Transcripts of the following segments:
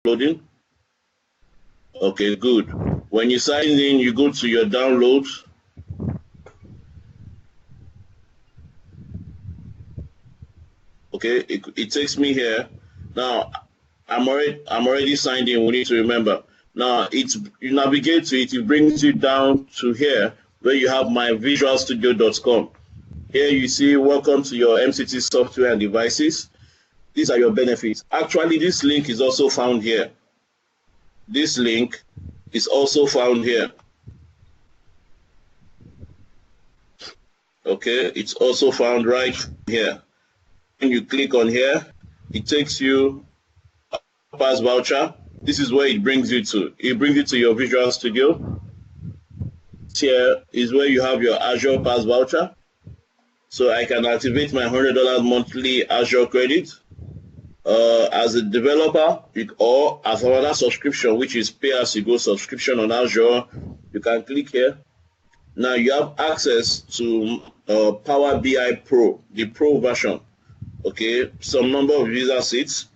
loading? Okay, good. When you sign in, you go to your downloads. Okay, it takes me here. Now, I'm already signed in. We need to remember. Now, you navigate to it. It brings you down to here where you have myvisualstudio.com. Here you see, welcome to your MCT software and devices. These are your benefits. Actually, this link is also found here. This link is also found here. Okay, it's also found right here. When you click on here, it takes you pass voucher. This is where it brings you to. It brings you to your Visual Studio. Here is where you have your Azure Pass voucher. So I can activate my $100 monthly Azure credit as a developer, or as another subscription, which is pay-as-you-go subscription on Azure. You can click here. Now you have access to Power BI Pro, the Pro version. Okay, some number of user seats.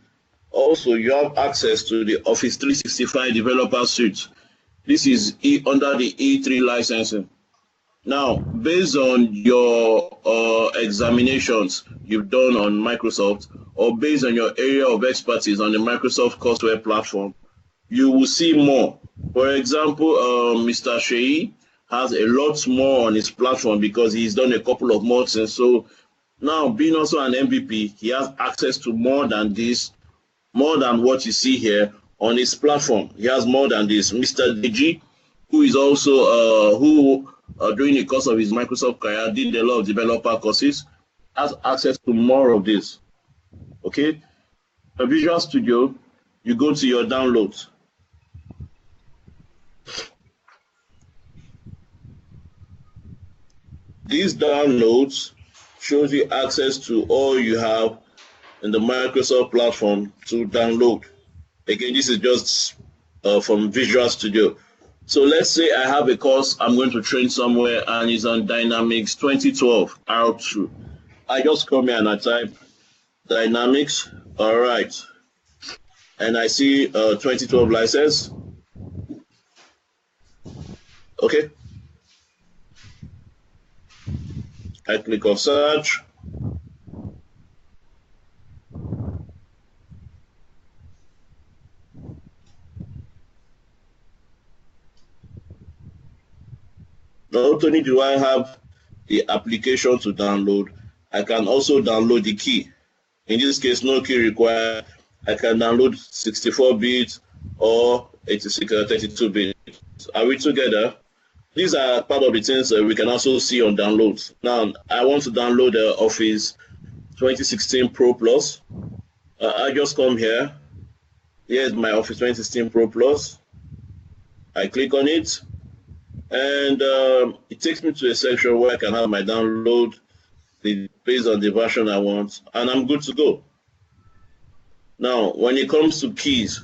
Also, you have access to the Office 365 Developer Suite. This is under the E3 licensing. Now, based on your examinations you've done on Microsoft, or based on your area of expertise on the Microsoft courseware platform, you will see more. For example, Mr. Shei has a lot more on his platform because he's done a couple of more things. So now, being also an MVP, he has access to more than this, more than what you see here on his platform. He has more than this. Mr. Deji, who is also during the course of his Microsoft career, did a lot of developer courses, has access to more of this. Okay, a Visual Studio, you go to your downloads. These downloads shows you access to all you have in the Microsoft platform to download. Again, this is just from Visual Studio. So let's say I have a course I'm going to train somewhere and it's on Dynamics 2012 R2. I just come here and I type Dynamics, all right. And I see 2012 license. Okay. I click on search. Not only do I have the application to download, I can also download the key. In this case, no key required. I can download 64-bit or 32-bit. Are we together? These are part of the things that we can also see on downloads. Now, I want to download Office 2016 Pro Plus. I just come here. Here's my Office 2016 Pro Plus. I click on it. And it takes me to a section where I can have my download based on the version I want, and I'm good to go. Now, when it comes to keys,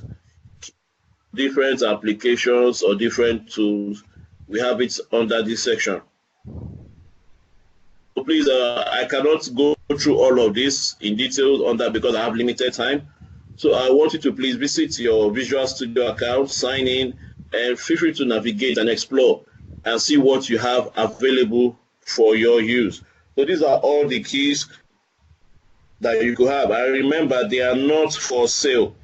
different applications or different tools, we have it under this section. So please, I cannot go through all of this in detail on that because I have limited time. So I want you to please visit your Visual Studio account, sign in, and feel free to navigate and explore and see what you have available for your use. So these are all the keys that you could have. I remember they are not for sale.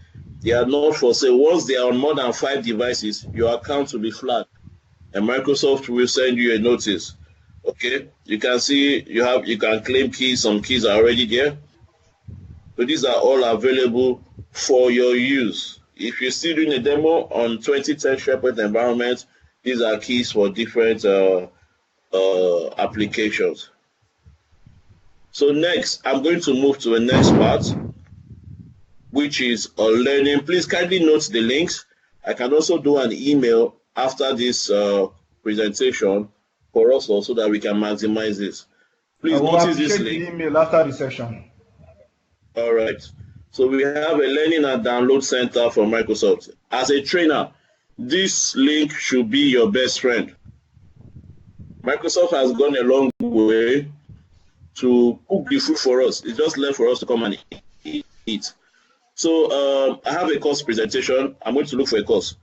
They are not for sale. Once they are on more than 5 devices, your account will be flagged, and Microsoft will send you a notice. Okay, you can see you can claim keys. Some keys are already there. So these are all available for your use. If you're still doing a demo on 2010 SharePoint environment, these are keys for different applications. So next, I'm going to move to the next part, which is learning. Please kindly note the links. I can also do an email after this presentation for us also that we can maximize this. Please notice this link. The email after the session. All right. So we have a learning and download center for Microsoft. As a trainer, this link should be your best friend. Microsoft has gone a long way to cook the food for us. It's just left for us to come and eat. So I have a course presentation. I'm going to look for a course.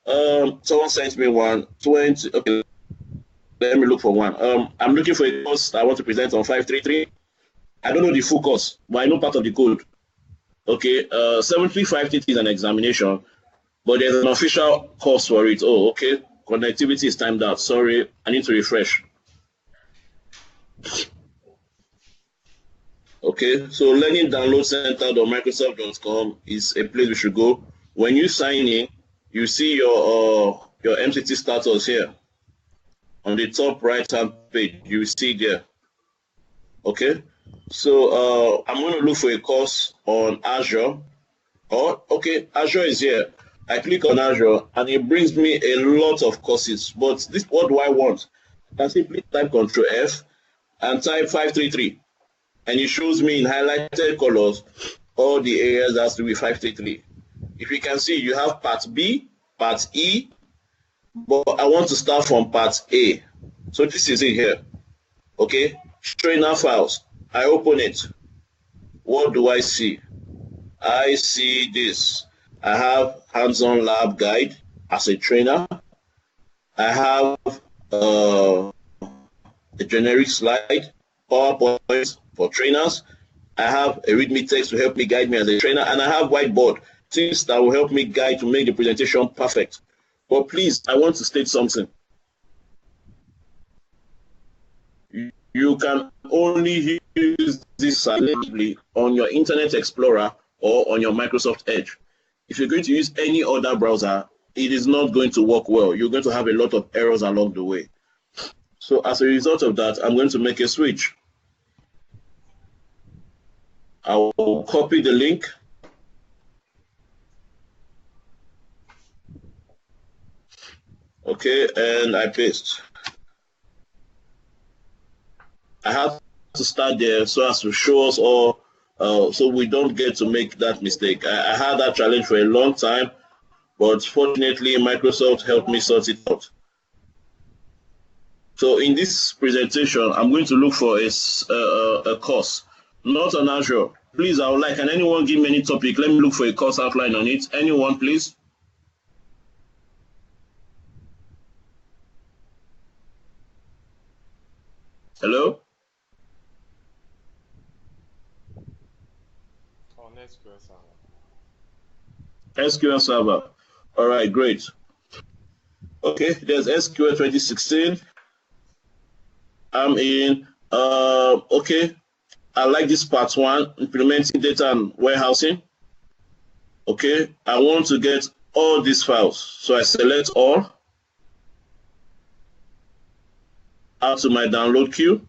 Someone sent me one, 20, okay, let me look for one. I'm looking for a course that I want to present on 533. I don't know the full course, but I know part of the code. Okay, 73533 is an examination, but there's an official course for it. Oh, okay, connectivity is timed out. Sorry, I need to refresh. Okay, so learningdownloadcenter.microsoft.com is a place we should go. When you sign in, you see your MCT status here. On the top right-hand page, you see there. Okay, so I'm going to look for a course on Azure. Oh, okay, Azure is here. I click on Azure and it brings me a lot of courses. But this, what do I want? I can simply type Control F and type 533. And it shows me in highlighted colors all the areas that has to be 533. If you can see, you have part B, part E, but I want to start from part A. So this is it here. Okay, trainer files. I open it. What do I see? I see this. I have hands-on lab guide as a trainer. I have a generic slide, PowerPoint for trainers. I have a README text to help me guide me as a trainer, and I have whiteboard, things that will help me guide to make the presentation perfect. But please, I want to state something. You can only use this silently on your Internet Explorer or on your Microsoft Edge. If you're going to use any other browser, it is not going to work well. You're going to have a lot of errors along the way. So as a result of that, I'm going to make a switch. I will copy the link. Okay, and I paste. I have to start there so as to show us all, so we don't get to make that mistake. I had that challenge for a long time, but fortunately Microsoft helped me sort it out. So in this presentation, I'm going to look for a course, not on Azure. Please, I would like, can anyone give me any topic? Let me look for a course outline on it. Anyone, please? Hello? On SQL Server. SQL Server. All right, great. Okay, there's SQL 2016. I'm in. Okay, I like this part 1, implementing data and warehousing. Okay, I want to get all these files. So I select all. Add to my download queue.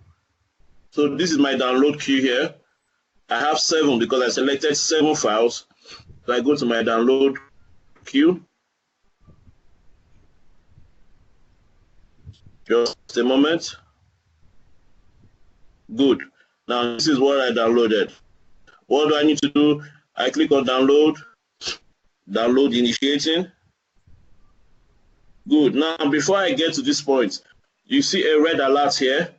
So this is my download queue here. I have 7 because I selected 7 files. So I go to my download queue. Just a moment. Good. Now this is what I downloaded. What do I need to do? I click on download. Download initiating. Good. Now before I get to this point, you see a red alert here.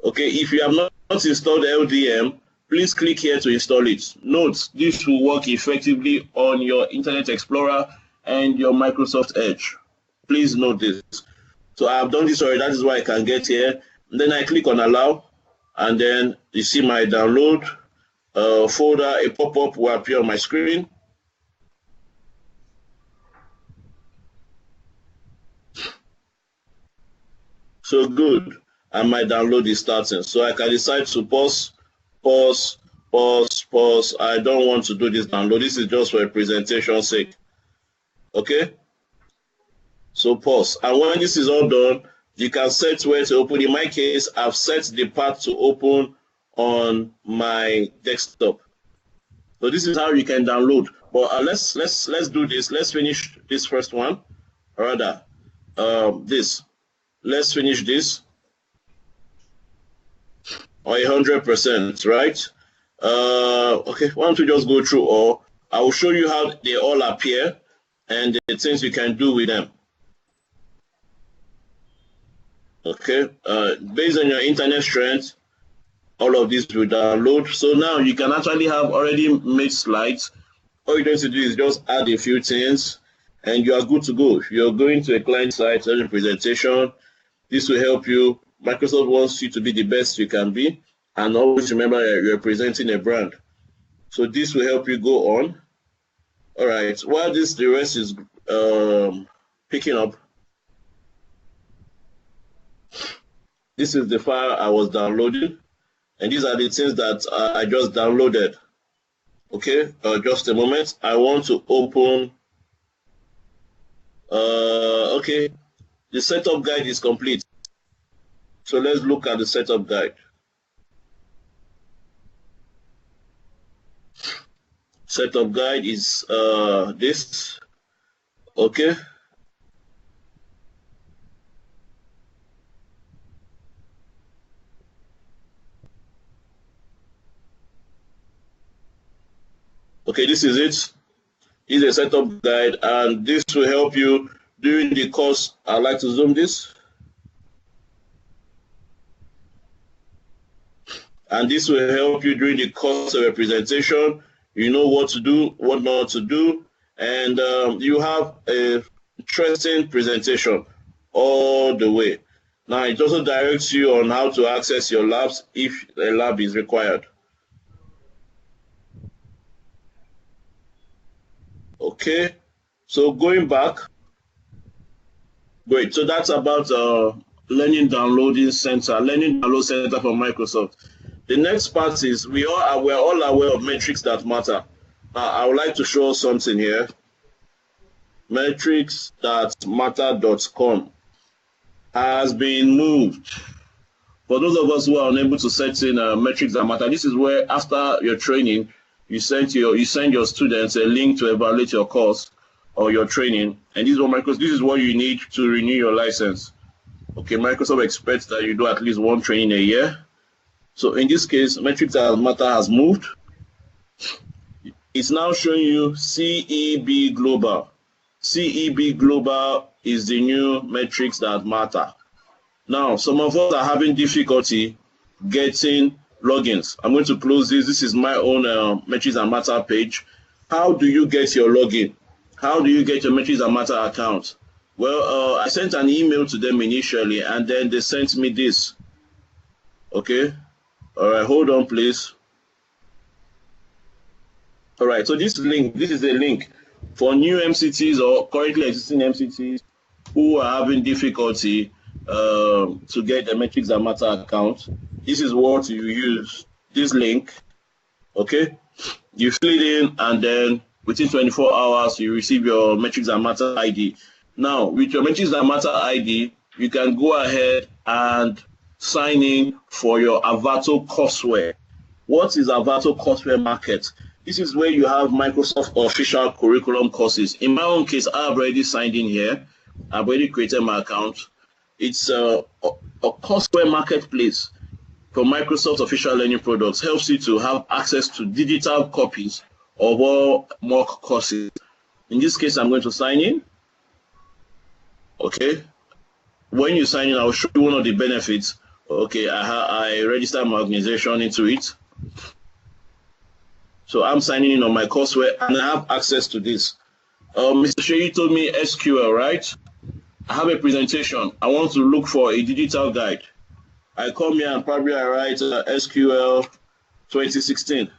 Okay, if you have not installed LDM, please click here to install it. Note, this will work effectively on your Internet Explorer and your Microsoft Edge. Please note this. So I have done this already. That is why I can get here. And then I click on allow, and then you see my download folder. A pop-up will appear on my screen. So good. And my download is starting. So I can decide to pause. I don't want to do this download. This is just for a presentation sake. Okay? So pause. And when this is all done, you can set where to open. In my case, I've set the path to open on my desktop. So this is how you can download. But let's do this. Let's finish this first one. Or rather, this. Let's finish this. Or 100%, right? Okay, why don't we just go through all? I will show you how they all appear and the things you can do with them. Okay, based on your internet strength, all of this will download. So now you can actually have already made slides. All you're going to do is just add a few things and you are good to go. If you're going to a client site, a presentation, this will help you. Microsoft wants you to be the best you can be, and always remember you're representing a brand. So this will help you go on. All right, while the rest is picking up, this is the file I was downloading, and these are the things that I just downloaded. Okay, just a moment. I want to open. Okay, the setup guide is complete. So let's look at the setup guide. Setup guide is this. Okay. Okay, this is it. Is a setup guide, and this will help you during the course. I'd like to zoom this. And this will help you during the course of a presentation. You know what to do, what not to do, and you have a interesting presentation all the way. Now, it also directs you on how to access your labs if a lab is required. Okay, so going back, great. So that's about Learning Downloading Center, Learning Download Center for Microsoft. The next part is we're all aware of metrics that matter. I would like to show something here. Metricsthatmatter.com has been moved. For those of us who are unable to set in metrics that matter, this is where after your training, you send your students a link to evaluate your course or your training, and this is what you need to renew your license. Okay, Microsoft expects that you do at least one training a year. So in this case, Metrics That Matter has moved. It's now showing you CEB Global. CEB Global is the new Metrics That Matter. Now, some of us are having difficulty getting logins. I'm going to close this. This is my own Metrics That Matter page. How do you get your login? How do you get your Metrics That Matter account? Well, I sent an email to them initially, and then they sent me this. Okay. All right, hold on, please. All right, so this is a link for new MCTs or currently existing MCTs who are having difficulty to get the Metrics That Matter account. This is what you use, this link, okay? You fill it in, and then within 24 hours, you receive your Metrics That Matter ID. Now, with your Metrics That Matter ID, you can go ahead and sign in for your Avato courseware. What is Avato courseware market? This is where you have Microsoft official curriculum courses. In my own case, I've already signed in here. I've already created my account. It's a courseware marketplace for Microsoft official learning products. Helps you to have access to digital copies of all mock courses. In this case, I'm going to sign in. Okay. When you sign in, I'll show you one of the benefits. Okay, I registered my organization into it. So I'm signing in on my courseware, and I have access to this. Mr. Shea told me SQL, right? I have a presentation. I want to look for a digital guide. I come here and probably I write SQL 2016.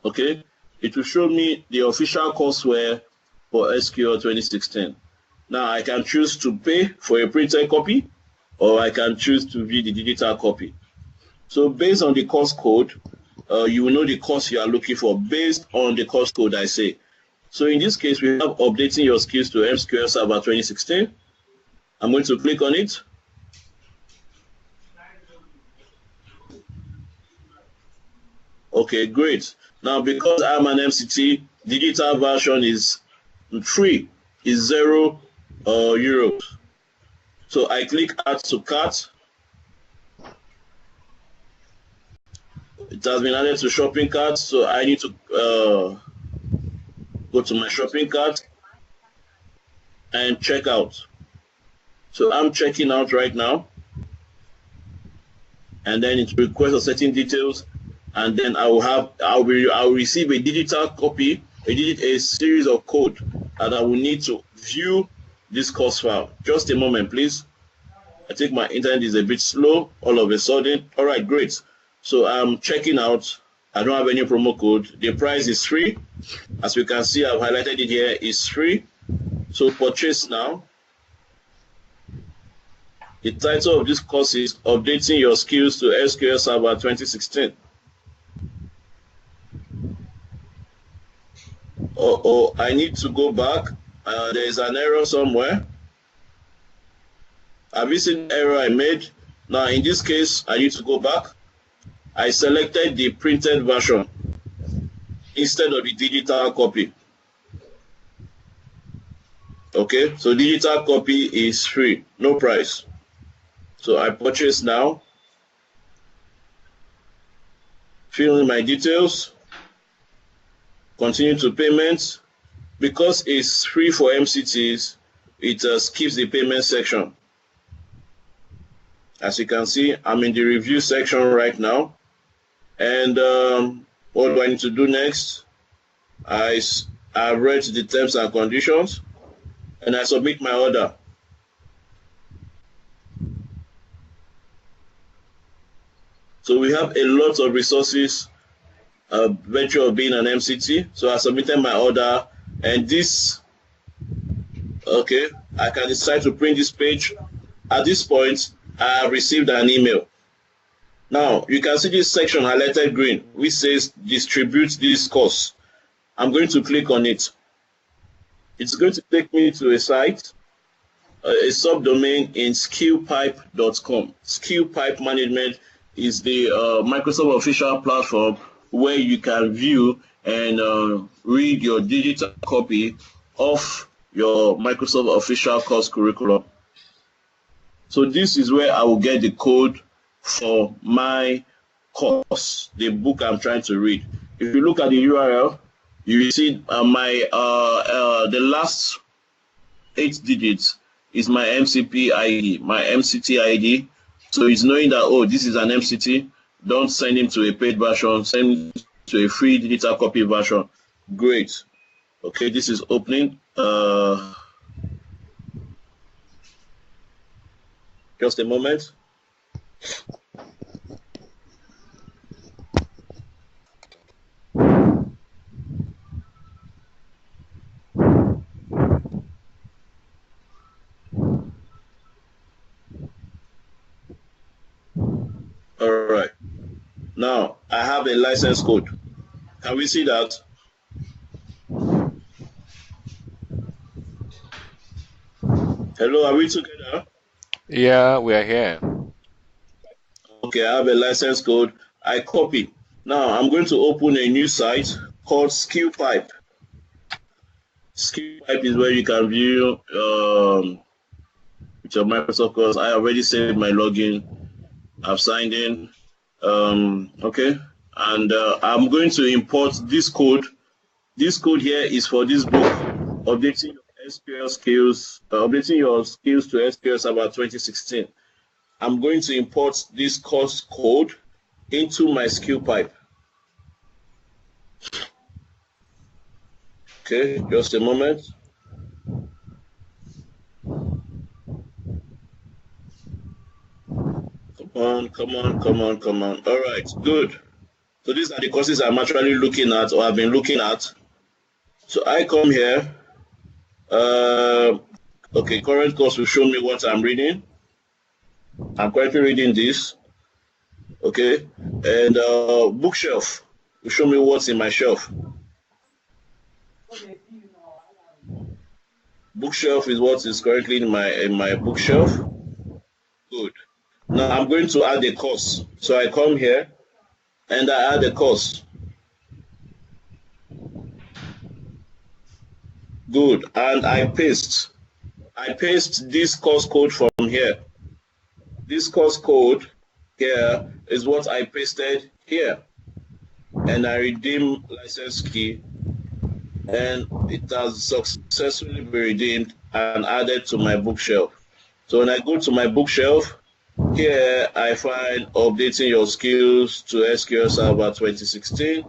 Okay, it will show me the official courseware for SQL 2016. Now I can choose to pay for a printed copy, or I can choose to view the digital copy. So based on the course code, you will know the course you are looking for based on the course code I say. So in this case, we have updating your skills to MSQL Server 2016. I'm going to click on it. Okay, great. Now, because I'm an MCT, digital version is free, is €0. So I click Add to Cart. It has been added to shopping cart, so I need to go to my shopping cart and check out. So I'm checking out right now. and then it requests a certain details, and then I'll receive a digital copy, a series of code, and I will need to view this course file. Just a moment, please. I think my internet is a bit slow all of a sudden. All right, great. So I'm checking out. I don't have any promo code. The price is free. As you can see, I've highlighted it here. It's free. So purchase now. The title of this course is Updating Your Skills to SQL Server 2016. Oh, I need to go back. There is an error somewhere. Have you seen the error I made? Now, in this case, I need to go back. I selected the printed version instead of the digital copy. Okay, so digital copy is free, no price. So I purchase now. Fill in my details. Continue to payments. Because it's free for MCTs, it skips the payment section. As you can see, I'm in the review section right now. And what do I need to do next? I've read the terms and conditions, and I submit my order. So we have a lot of resources, virtue of being an MCT. So I submitted my order, and this, okay, I can decide to print this page. At this point, I have received an email. Now, you can see this section highlighted green, which says distribute this course. I'm going to click on it. It's going to take me to a site, a subdomain in skillpipe.com. Skillpipe Management is the Microsoft official platform where you can view and read your digital copy of your Microsoft official course curriculum. So this is where I will get the code for my course, the book I'm trying to read. If you look at the URL, you will see the last 8 digits is my MCP ID, my MCT ID. So it's knowing that, oh, this is an MCT. Don't send him to a paid version, send him to a free digital copy version. Great. Okay, this is opening. Just a moment. All right. Now I have a license code. Can we see that? Hello, are we together? Yeah, we are here. Okay, I have a license code. I copy. Now I'm going to open a new site called SkillPipe. SkillPipe is where you can view with your Microsoft course. I already saved my login. I've signed in. Okay, and I'm going to import this code. This code here is for this book, updating your SQL skills, updating your skills to SQL Server 2016. I'm going to import this course code into my SkillPipe. Okay, just a moment. Come on. All right, good. So these are the courses I'm actually looking at, or I've been looking at. So I come here. Okay, current course will show me what I'm reading. I'm currently reading this. Okay, and bookshelf will show me what's in my shelf. Bookshelf is what is currently in my bookshelf. Good. Now I'm going to add a course. So I come here and I add a course. Good. And I paste this course code from here. This course code here is what I pasted here. And I redeem license key. And it has successfully been redeemed and added to my bookshelf. So when I go to my bookshelf, Here I find updating your skills to SQL Server 2016,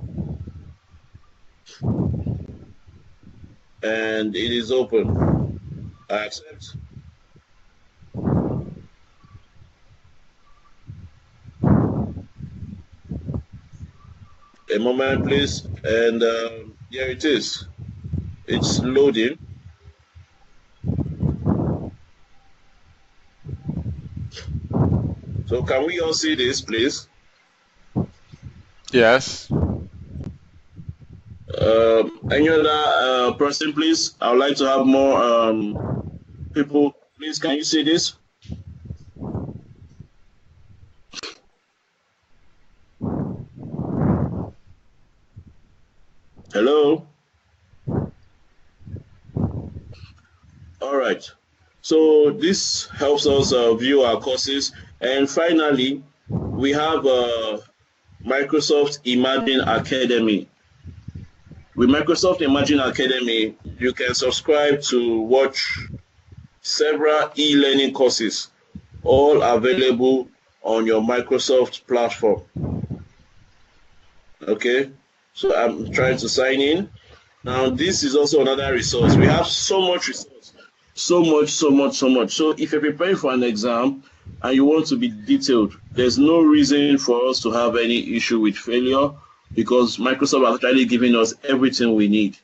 and it is open. I accept. A moment, please, and here it is. It's loading. So can we all see this, please? Yes. Any other person, please? I would like to have more people. Please, can you see this? Hello? All right. So this helps us view our courses. And finally, we have Microsoft Imagine Academy. With Microsoft Imagine Academy, you can subscribe to watch several e-learning courses, all available on your Microsoft platform. Okay, so I'm trying to sign in. Now, this is also another resource. We have so much resource, so much. So if you're preparing for an exam and you want to be detailed, there's no reason for us to have any issue with failure, because Microsoft has actually given us everything we need.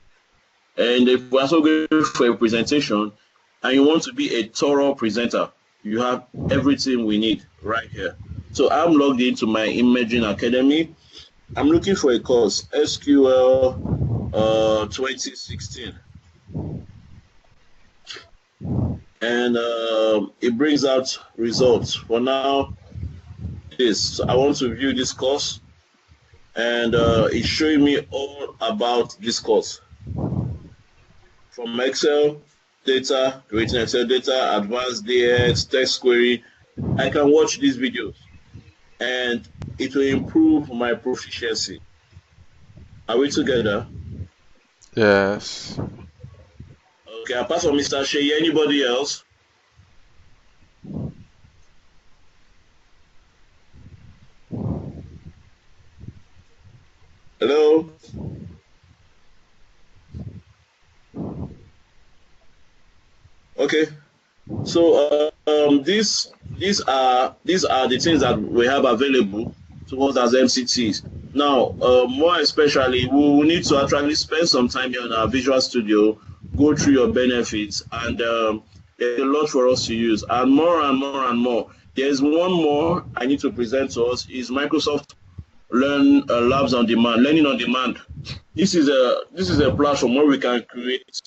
And if we're also going for a presentation and you want to be a thorough presenter, you have everything we need right here. So I'm logged into my Imagine Academy. I'm looking for a course, SQL 2016. And it brings out results. For now, so I want to view this course, and it's showing me all about this course. From Excel data, creating Excel data, advanced DX, text query, I can watch these videos and it will improve my proficiency. Are we together? Yes. Okay, apart from Mr. Shea, anybody else? Hello? Okay. So these are the things that we have available to us as MCTs. Now, more especially, we will need to actually spend some time here on our Visual Studio, go through your benefits, and there's a lot for us to use, and more. There's one more I need to present to us is Microsoft Learn Labs on Demand, Learning on Demand. This is a platform where we can create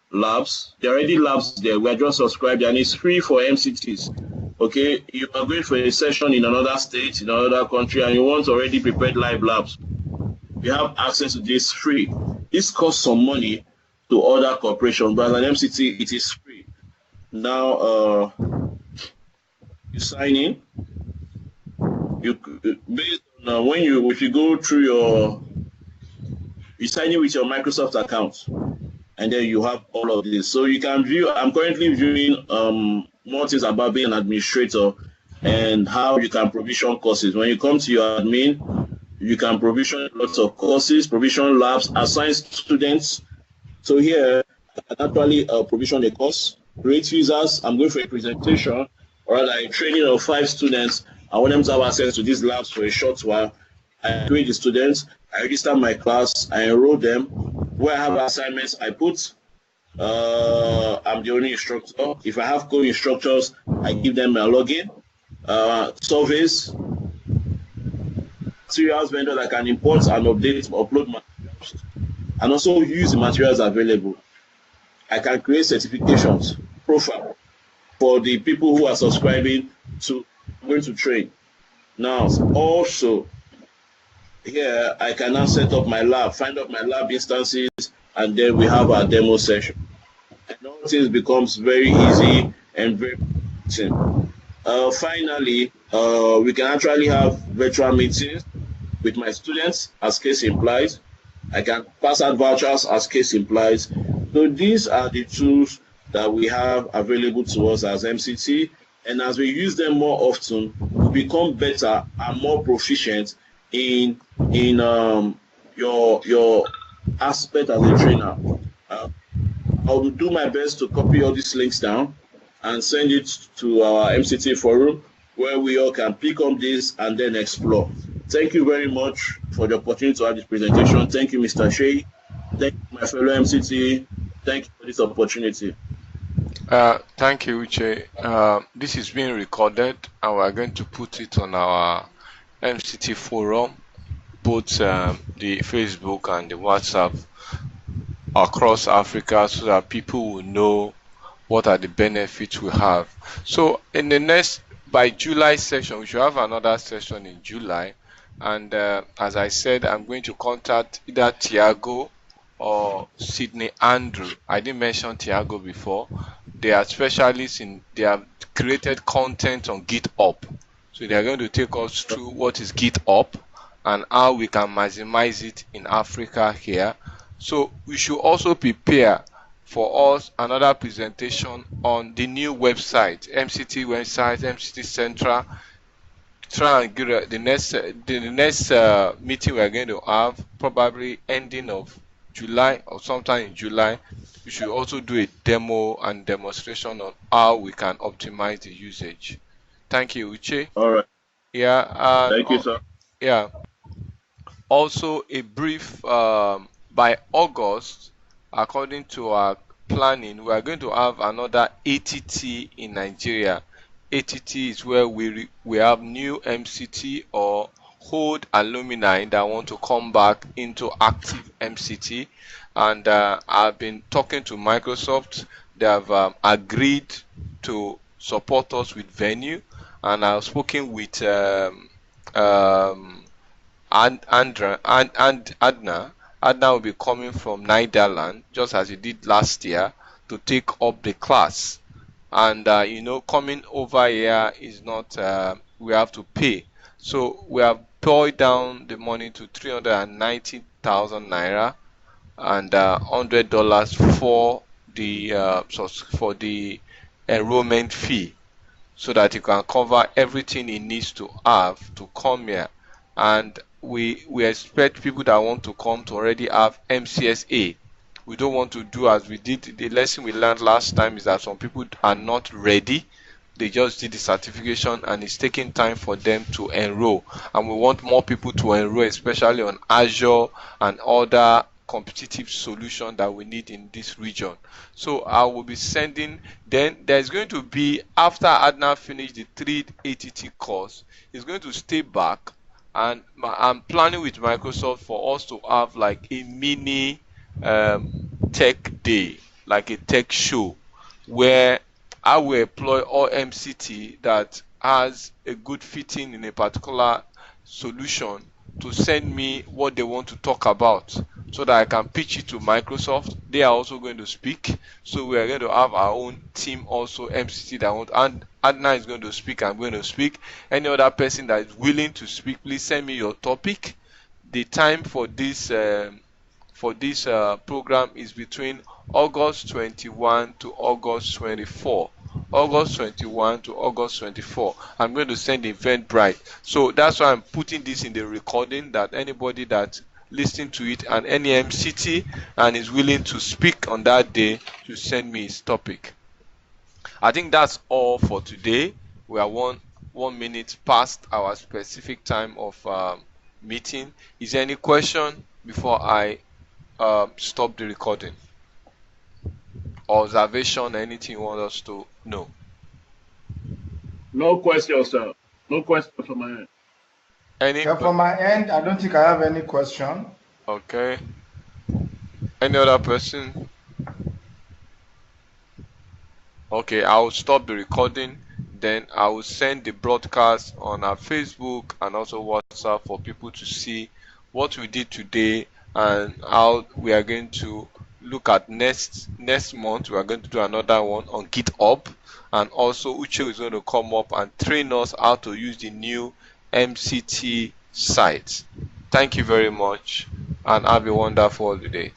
labs. There are already labs there. We are just subscribed, and it's free for MCTs. Okay, you are going for a session in another state, in another country, and you want already prepared live labs. You have access to this free. This costs some money to other corporations, but as an MCT, it is free. Now, you sign in. You based on if you go through you sign in with your Microsoft account, and then you have all of this. So you can view. I'm currently viewing more things about being an administrator and how you can provision courses. When you come to your admin, you can provision lots of courses, provision labs, assign students. So here, I can actually provision a course, create users. I'm going for a presentation or rather a training of 5 students. I want them to have access to these labs for a short while. I create the students, I register my class, I enroll them. Where I have assignments, I put I'm the only instructor. If I have co-instructors, I give them a login. Surveys, materials vendor that can import and upload materials, and also use the materials available. I can create certifications, profile for the people who are subscribing to going to train. Now, also here I can now set up my lab, find out my lab instances, and then we have our demo session. And all things becomes very easy and very simple. Finally, we can actually have virtual meetings with my students, as case implies. I can pass out vouchers, as case implies. So these are the tools that we have available to us as MCT, And as we use them more often, we become better and more proficient in your aspect as a trainer. I'll do my best to copy all these links down and send it to our MCT forum where we all can pick on this and then explore. Thank you very much for the opportunity to have this presentation. Thank you, Mr. Shea. Thank you, my fellow MCT. Thank you for this opportunity. Thank you, Uche. This is being recorded and we're going to put it on our MCT forum, both the Facebook and the WhatsApp across Africa, so that people will know what are the benefits we have. So in the next, by July session, we should have another session in July. And as I said, I'm going to contact either Tiago or Sydney Andrew. I didn't mention Tiago before. They are specialists they have created content on GitHub. So they are going to take us through what is GitHub and how we can maximize it in Africa here. So we should also prepare for us another presentation on the new website, MCT website, MCT Central. Try and get the next meeting we're going to have, probably ending of July or sometime in July. We should also do a demo and demonstration on how we can optimize the usage. Thank you, Uche. All right. Yeah. Thank you, sir. Yeah. Also, a brief by August, according to our planning, we are going to have another ATT in Nigeria. ATT is where we have new MCT or old alumni that want to come back into active MCT. And I've been talking to Microsoft. They have agreed to support us with venue, and I've spoken with Adna. Adna will be coming from Netherlands, just as he did last year, to take up the class. And coming over here is not we have to pay. So we have paid down the money to 390,000 naira and $100 for the enrollment fee, so that you can cover everything he needs to have to come here. And we expect people that want to come to already have MCSA. We don't want to do as we did. The lesson we learned last time is that some people are not ready. They just did the certification and it's taking time for them to enroll. And we want more people to enroll, especially on Azure and other competitive solution that we need in this region. So I will be sending. Then there's going to be, after Adna finished the 3 ATT course, he's going to stay back, and I'm planning with Microsoft for us to have like a mini tech day, like a tech show, where I will employ all MCT that has a good fitting in a particular solution to send me what they want to talk about, so that I can pitch it to Microsoft. They are also going to speak. So we are going to have our own team also, MCT that want, and Adna is going to speak, I'm going to speak. Any other person that is willing to speak, please send me your topic. The time for this program is between August 21 to August 24. August 21 to August 24. I'm going to send Eventbrite. So that's why I'm putting this in the recording, that anybody that listening to it and any MCT and is willing to speak on that day to send me his topic. I think that's all for today. We are one minute past our specific time of meeting. Is there any question before I stop the recording? Observation, anything you want us to know? No question, sir. No question from my end. From my end, I don't think I have any question. Okay. Any other person? Okay, I will stop the recording. Then I will send the broadcast on our Facebook and also WhatsApp for people to see what we did today and how we are going to look at next month. We are going to do another one on GitHub, and also Uche is going to come up and train us how to use the new MCT site. Thank you very much and have a wonderful day.